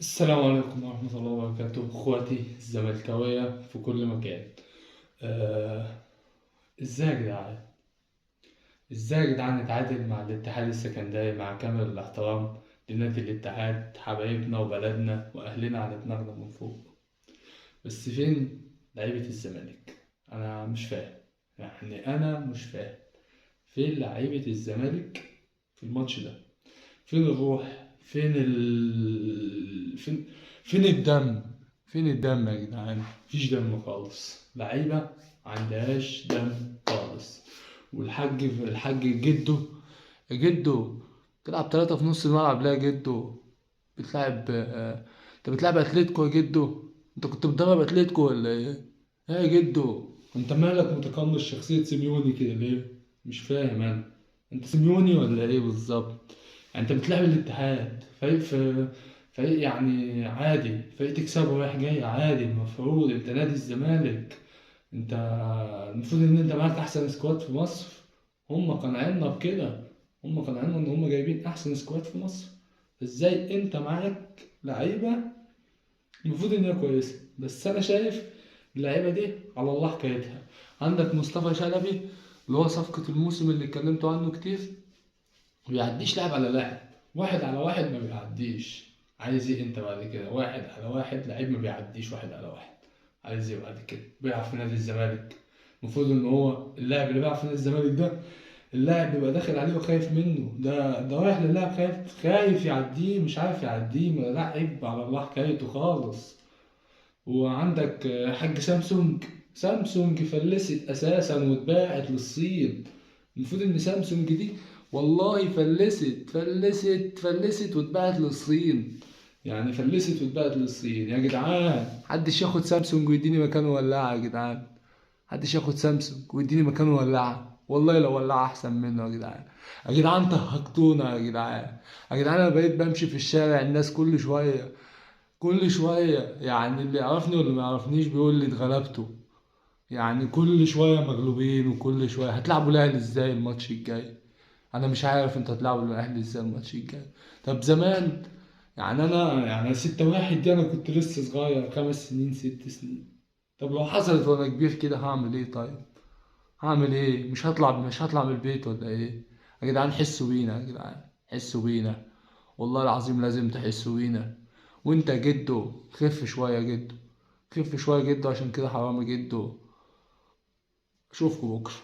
السلام عليكم ورحمة الله وبركاته، اخواتي الزملكاوية في كل مكان. آه، ازاي يا جدعان؟ ازاي يا جدعان نتعادل مع الاتحاد السكندري مع كامل الاحترام لنادي الاتحاد، حبايبنا وبلدنا واهلنا على دماغنا من فوق، بس فين لعيبة الزمالك؟ انا مش فاهم، يعني انا مش فاهم فين لعيبة الزمالك في الماتش ده؟ فين الروح؟ فين الدم؟ فين الدم يا جدعان؟ مفيش دم خالص، لعيبة عندهاش دم خالص. الحاج جدو تلعب تلاتة في نص الملعب ليه يا جدو؟ بتلعب انت بتلعب اتلتيكو يا جدو؟ انت كنت بتدرب اتلتيكو ولا ايه؟ ايه يا جدو؟ انت مالك متقمص شخصية سيميوني كده ليه؟ مش فاهم انا، انت سيميوني ولا ايه بالظبط؟ يعني انت بتلعب الاتحاد فريق في فريق، يعني عادي، فريق تكسبه رايح جاي عادي. المفروض انت نادي الزمالك، انت المفروض ان انت معاك احسن سكواد في مصر. هم قانعيننا بكده، هم قانعيننا ان هم جايبين احسن سكواد في مصر. ازاي انت معاك لعيبه المفروض ان هي كويسه، بس انا شايف اللعيبه دي على الله حكايتها. عندك مصطفى شلبي اللي هو صفقه الموسم اللي اتكلمتوا عنه كتير، ما بيعديش لاعب على لاعب، واحد على واحد ما بيعديش. عايز ايه انت بعد كده؟ واحد على واحد لعيب ما بيعديش واحد على واحد. عايز ايه بعد كده؟ بيلعب في نادي الزمالك، المفروض ان هو اللاعب اللي بيلعب في نادي الزمالك ده اللاعب بيبقى داخل عليه وخايف منه. ده رايح للاعب خايف يعديه، مش عارف يعديه، ما لاعب على الله حكايته خالص. وعندك حاج سامسونج فلست اساسا واتباعت للصين. المفروض ان سامسونج دي والله فلست واتباعت للصين. يعني فلست واتباعت للصين يا جدعان. محدش ياخد سامسونج ويديني مكانه ولاعة يا جدعان. محدش ياخد سامسونج ويديني مكانه ولاعة، والله لو ولاعة احسن منه يا جدعان. يا جدعان طهقتونا يا جدعان. يا جدعان انا بقيت بمشي في الشارع الناس كل شوية يعني اللي يعرفني واللي ما يعرفنيش بيقول لي اتغلبتوا. يعني كل شوية مغلوبين، وكل شوية هتلعبوا الأهلي ازاي الماتش الجاي؟ أنا مش عارف انتوا هتلعبوا الأهلي ازاي الماتش الجاي. طب زمان، يعني 6-1 دي أنا كنت لسه صغير، 5 سنين 6 سنين. طب لو حصلت وأنا كبير كده هعمل ايه طيب؟ هعمل ايه؟ مش هطلع من البيت ولا ايه؟ يا جدعان حسوا بينا، يا جدعان حسوا بينا، والله العظيم لازم تحسوا بينا. وانت يا جدو خف شوية يا جدو، خف شوية يا جدو، عشان كده حرام يا جدو. اشوفكوا بكرة.